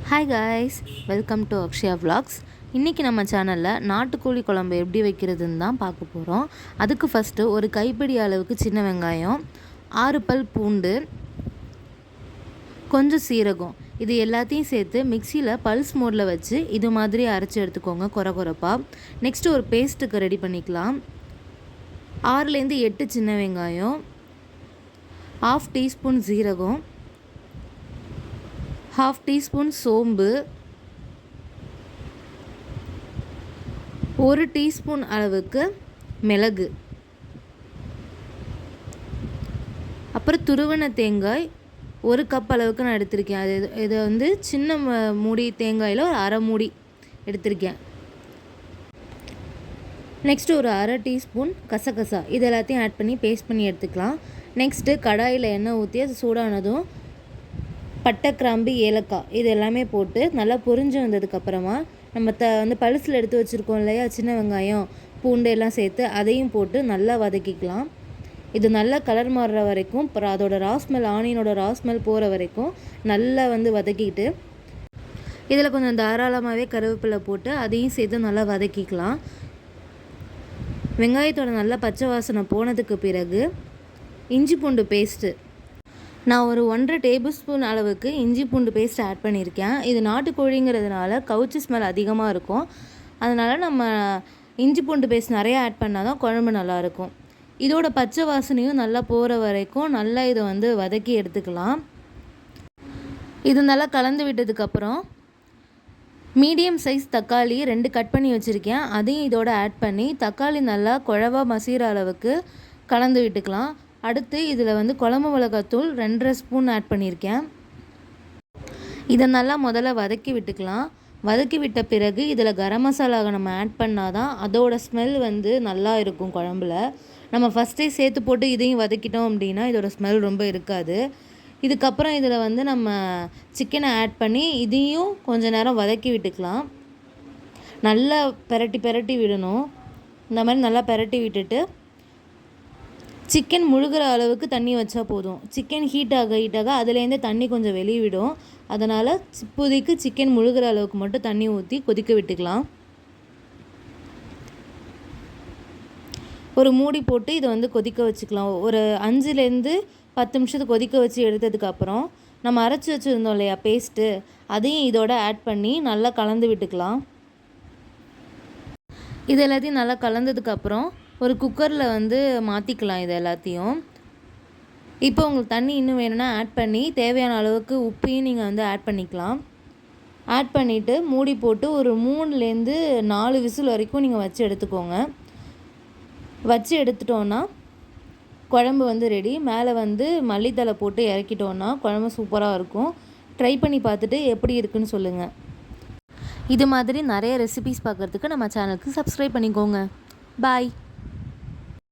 Hi guys, welcome to Akshaya vlogs. இன்றைக்கி நம்ம சேனலில் நாட்டுக்கோழி குழம்பு எப்படி வைக்கிறதுன்னு தான் பார்க்க போகிறோம். அதுக்கு ஃபஸ்ட்டு ஒரு கைப்பிடி அளவுக்கு சின்ன வெங்காயம், 6 பல் பூண்டு, கொஞ்சம் சீரகம், இது எல்லாத்தையும் சேர்த்து மிக்சியில் பல்ஸ் மோடில் வச்சு இது மாதிரி அரைச்சி எடுத்துக்கோங்க கொரகொரப்பாக. நெக்ஸ்ட்டு ஒரு பேஸ்ட்டுக்கு ரெடி பண்ணிக்கலாம். 6லேருந்து 8 சின்ன வெங்காயம், 1/2 டீஸ்பூன் சீரகம், 1/2 டீஸ்பூன் சோம்பு, 1 டீஸ்பூன் அளவுக்கு மிளகு, அப்புறம் துருவன தேங்காய் 1 கப் அளவுக்கு நான் எடுத்திருக்கேன். இதை வந்து சின்ன மூடி தேங்காயில் ஒரு அரை மூடி எடுத்திருக்கேன். நெக்ஸ்ட்டு ஒரு அரை டீஸ்பூன் கசகசா, இது எல்லாத்தையும் ஆட் பண்ணி பேஸ்ட் பண்ணி எடுத்துக்கலாம். நெக்ஸ்ட்டு கடாயில் எண்ணெய் ஊற்றி அது சூடானதும் பட்டை, கிராம்பு, ஏலக்காய் இது எல்லாமே போட்டு நல்லா பொரிஞ்சு வந்ததுக்கப்புறமா நம்ம வந்து பல்ஸில் எடுத்து வச்சுருக்கோம் இல்லையா சின்ன வெங்காயம், பூண்டு எல்லாம் சேர்த்து அதையும் போட்டு நல்லா வதக்கிக்கலாம். இது நல்லா கலர் மாறுற வரைக்கும், அப்புறம் அதோட ராஸ்மெல், ஆனியனோட ராஸ்மெல் போகிற வரைக்கும் நல்லா வந்து வதக்கிட்டு இதில் கொஞ்சம் தாராளமாகவே கருவேப்பிலை போட்டு அதையும் சேர்த்து நல்லா வதக்கிக்கலாம். வெங்காயத்தோட நல்லா பச்சை வாசனை போனதுக்கு பிறகு இஞ்சி பூண்டு பேஸ்ட்டு, நான் ஒரு 1.5 டேபிள் ஸ்பூன் அளவுக்கு இஞ்சி பூண்டு பேஸ்ட் ஆட் பண்ணியிருக்கேன். இது நாட்டுக்கோழிங்கிறதுனால கவுச்சி ஸ்மெல் அதிகமாக இருக்கும். அதனால் நம்ம இஞ்சி பூண்டு பேஸ்ட் நிறையா ஆட் பண்ணால் தான் குழம்பு நல்லாயிருக்கும். இதோட பச்சை வாசனையும் நல்லா போகிற வரைக்கும் நல்லா இதை வந்து வதக்கி எடுத்துக்கலாம். இது நல்லா கலந்து விட்டதுக்கப்புறம் மீடியம் சைஸ் தக்காளி 2 கட் பண்ணி வச்சுருக்கேன். அதையும் இதோட ஆட் பண்ணி தக்காளி நல்லா குழவா மசிகிற அளவுக்கு கலந்து விட்டுக்கலாம். அடுத்து இதில் வந்து குழம்பு மிளகாத்தூள் 2.5 ஸ்பூன் ஆட் பண்ணியிருக்கேன். இதை நல்லா முதல்ல வதக்கி விட்டுக்கலாம். வதக்கி விட்ட பிறகு இதில் கரம் மசாலா நம்ம ஆட் பண்ணால் தான் அதோட ஸ்மெல் வந்து நல்லா இருக்கும் குழம்புல. நம்ம ஃபஸ்ட்டே சேர்த்து போட்டு இதையும் வதக்கிட்டோம் அப்படின்னா இதோட ஸ்மெல் ரொம்ப இருக்காது. இதுக்கப்புறம் இதில் வந்து நம்ம சிக்கனை ஆட் பண்ணி இதையும் கொஞ்சம் நேரம் வதக்கி விட்டுக்கலாம். நல்லா பெரட்டி விடணும். இந்த மாதிரி நல்லா பெரட்டி விட்டுட்டு சிக்கன் முழுகிற அளவுக்கு தண்ணி வச்சா போதும். சிக்கன் ஹீட் ஆக அதுலேருந்து தண்ணி கொஞ்சம் வெளியே விடும். அதனால் இப்போதைக்கு சிக்கன் முழுகிற அளவுக்கு மட்டும் தண்ணி ஊற்றி கொதிக்க விட்டுக்கலாம். ஒரு மூடி போட்டு இதை வந்து கொதிக்க வச்சுக்கலாம். ஒரு 5லேருந்து 10 நிமிஷத்துக்கு கொதிக்க வச்சு எடுத்ததுக்கப்புறம் நம்ம அரைச்சி வச்சுருந்தோம் இல்லையா பேஸ்ட்டு, அதையும் இதோட ஆட் பண்ணி நல்லா கலந்து விட்டுக்கலாம். இது எல்லாத்தையும் நல்லா கலந்ததுக்கப்புறம் ஒரு குக்கரில் வந்து மாற்றிக்கலாம் இது எல்லாத்தையும். இப்போ உங்களுக்கு தண்ணி இன்னும் வேணும்னா ஆட் பண்ணி தேவையான அளவுக்கு உப்பையும் நீங்கள் வந்து ஆட் பண்ணிக்கலாம். ஆட் பண்ணிவிட்டு மூடி போட்டு ஒரு 3லேருந்து 4 விசில் வரைக்கும் நீங்கள் வச்சு எடுத்துக்கோங்க. வச்சு எடுத்துட்டோன்னா குழம்பு வந்து ரெடி. மேலே வந்து மல்லித்தலை போட்டு இறக்கிட்டோன்னா குழம்பு சூப்பராக இருக்கும். ட்ரை பண்ணி பார்த்துட்டு எப்படி இருக்குன்னு சொல்லுங்கள். இது மாதிரி நிறைய ரெசிபீஸ் பார்க்குறதுக்கு நம்ம சேனலுக்கு சப்ஸ்கிரைப் பண்ணிக்கோங்க. பாய்.